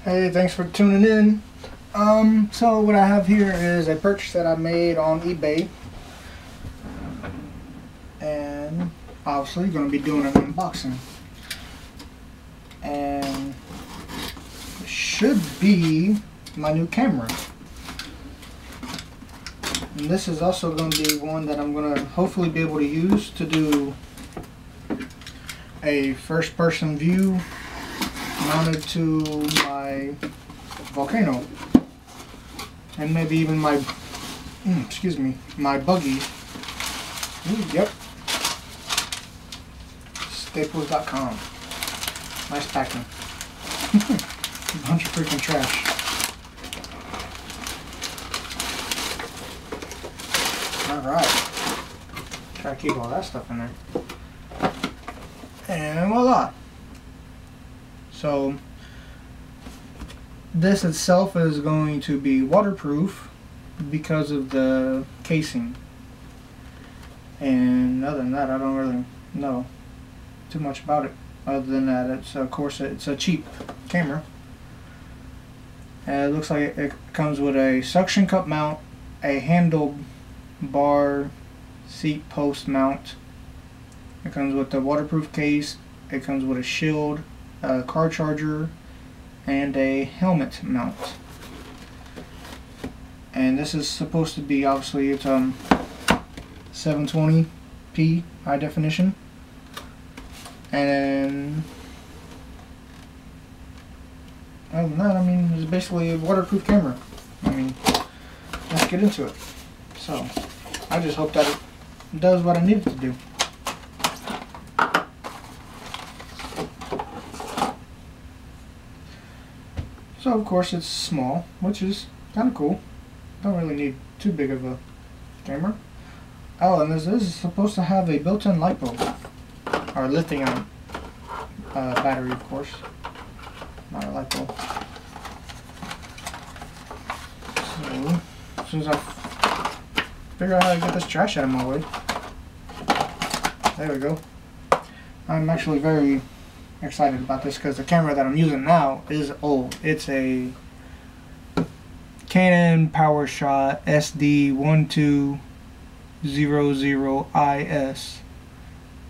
Hey, thanks for tuning in. So what I have here is a purchase that I made on eBay, and obviously going to be doing an unboxing. And it should be my new camera. And this is also going to be one that I'm going to hopefully be able to use to do a first-person view mounted to my Volcano, and maybe even my my buggy. Yep, staples.com. Nice packing. Bunch of freaking trash. Alright, try to keep all that stuff in there, and voila. So this itself is going to be waterproof because of the casing, and other than that I don't really know too much about it. Other than that, it's of course it's a cheap camera, and it looks like it comes with a suction cup mount, a handle bar seat post mount. It comes with the waterproof case. It comes with a shield, a car charger, and a helmet mount. And this is supposed to be, obviously it's 720p high definition, and other than that, I mean, it's basically a waterproof camera. I mean, let's get into it. So I just hope that it does what I need it to do. So of course it's small, which is kind of cool. Don't really need too big of a camera. Oh, and this is supposed to have a built-in LiPo, or lithium battery, of course, not a LiPo. So as soon as I figure out how to get this trash out of my way, there we go. I'm actually very excited about this because the camera that I'm using now is old. It's a Canon PowerShot SD1200IS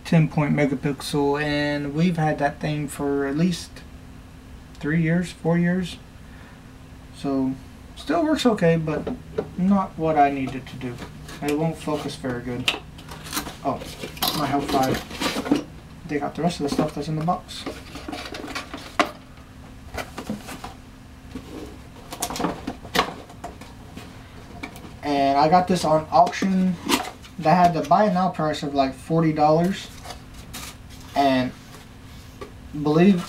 10-point megapixel, and we've had that thing for at least 3 years, 4 years. So still works okay, but not what I need it to do. It won't focus very good. Oh, my help 5. Dig out the rest of the stuff that's in the box. And I got this on auction. They had the buy it now price of like $40, and believe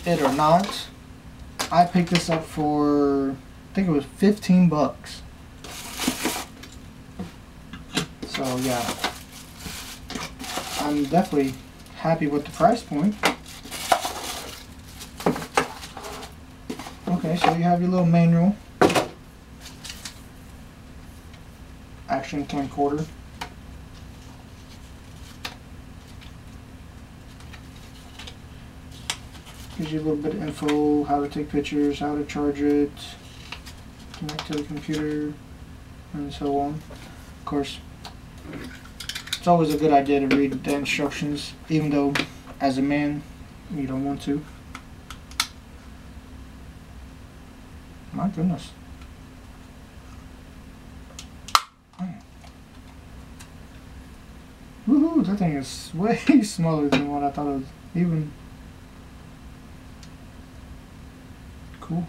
it or not, I picked this up for, I think it was 15 bucks. So yeah, I'm definitely happy with the price point. Okay, so you have your little manual. Action Camcorder. Gives you a little bit of info, how to take pictures, how to charge it, connect to the computer, and so on. Of course, it's always a good idea to read the instructions, even though as a man you don't want to. My goodness. Woohoo, that thing is way smaller than what I thought it was. Even cool.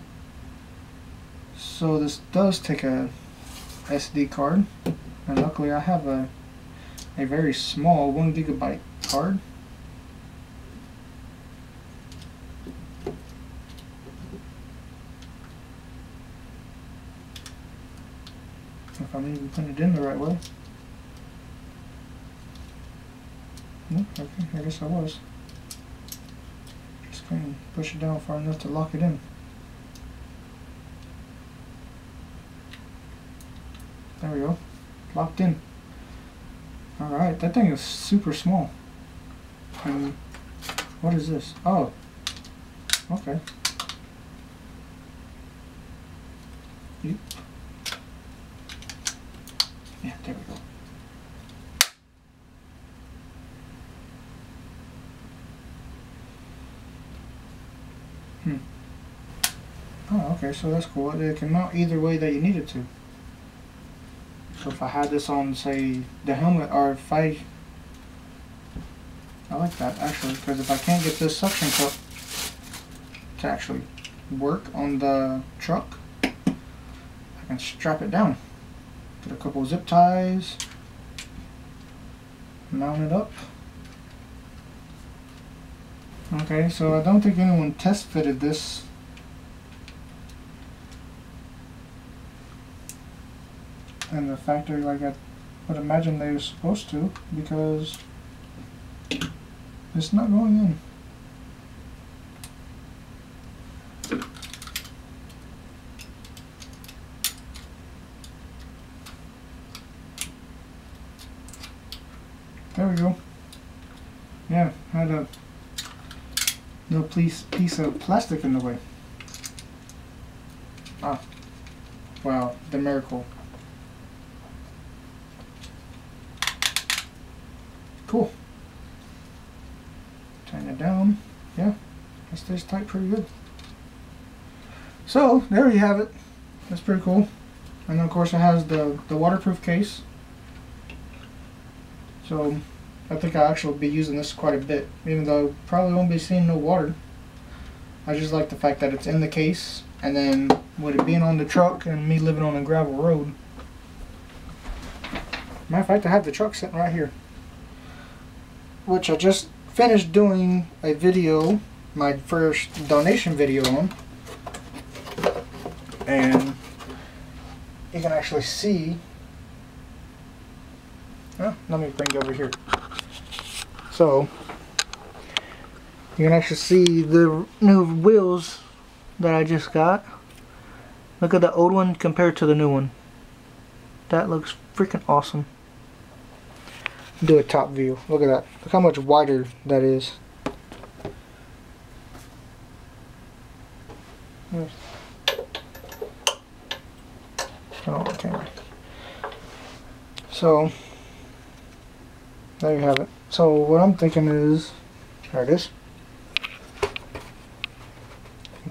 So this does take a SD card, and luckily I have a very small 1 GB card. If I'm even putting it in the right way. Nope, okay, I guess I was. Just kind of push it down far enough to lock it in. There we go. Locked in. Alright, that thing is super small. And what is this? Oh, okay. Yep. Yeah, there we go. Oh, okay, so that's cool. It can mount either way that you need it to. So if I had this on, say, the helmet, or if I like that, actually, because if I can't get this suction cup to actually work on the truck, I can strap it down. Put a couple zip ties, mount it up. Okay, so I don't think anyone test fitted this. And the factory, like I would imagine they were supposed to, because it's not going in. There we go. Yeah, had a little piece of plastic in the way. Ah, wow, the miracle. Cool. Tighten it down. Yeah, it stays tight pretty good. So there you have it. That's pretty cool. And then of course it has the waterproof case. So I think I'll actually be using this quite a bit, even though probably won't be seeing no water. I just like the fact that it's in the case, and then with it being on the truck and me living on a gravel road. Matter of fact, I have the truck sitting right here, which I just finished doing a video, my first donation video on, and you can actually see. Oh, let me bring it over here. So you can actually see the new wheels that I just got. Look at the old one compared to the new one. That looks freaking awesome. Do a top view. Look at that. Look how much wider that is. Oh, camera. So there you have it. So what I'm thinking is, there it is.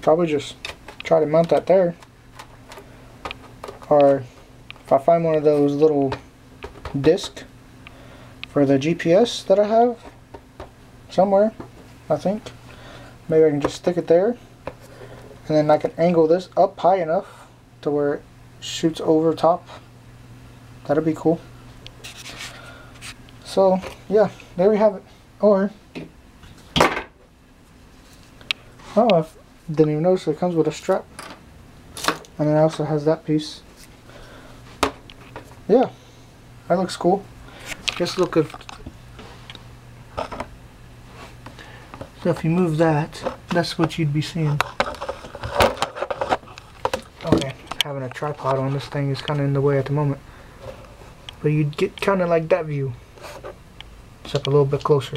Probably just try to mount that there, or if I find one of those little discs for the GPS that I have somewhere, I think maybe I can just stick it there, and then I can angle this up high enough to where it shoots over top. That'll be cool. So yeah, there we have it. Or oh, I didn't even notice it comes with a strap, and it also has that piece. Yeah, that looks cool. Just look at. So if you move that, that's what you'd be seeing. Okay, having a tripod on this thing is kind of in the way at the moment, but you'd get kind of like that view, except a little bit closer,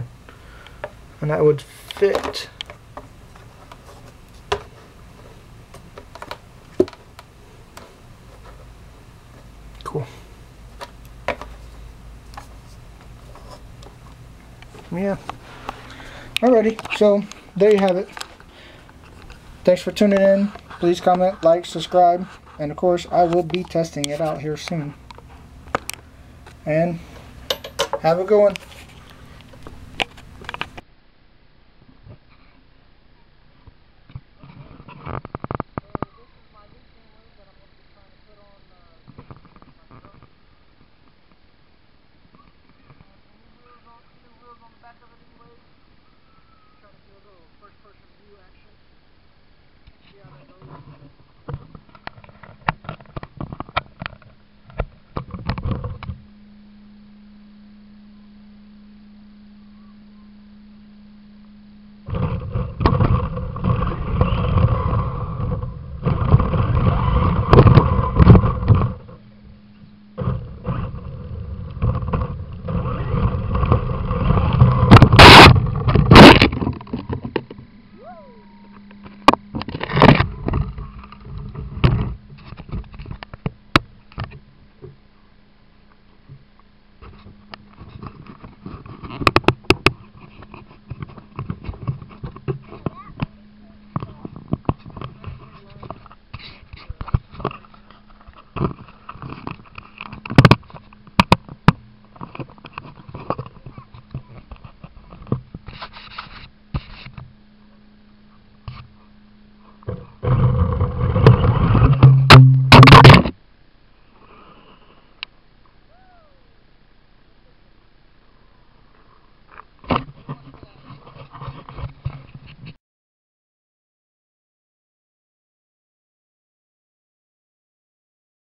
and that would fit. Cool. Yeah. Alrighty, so there you have it. Thanks for tuning in. Please comment, like, subscribe, and of course I will be testing it out here soon. And have a good one. Try to do a little first-person view action. See how that goes.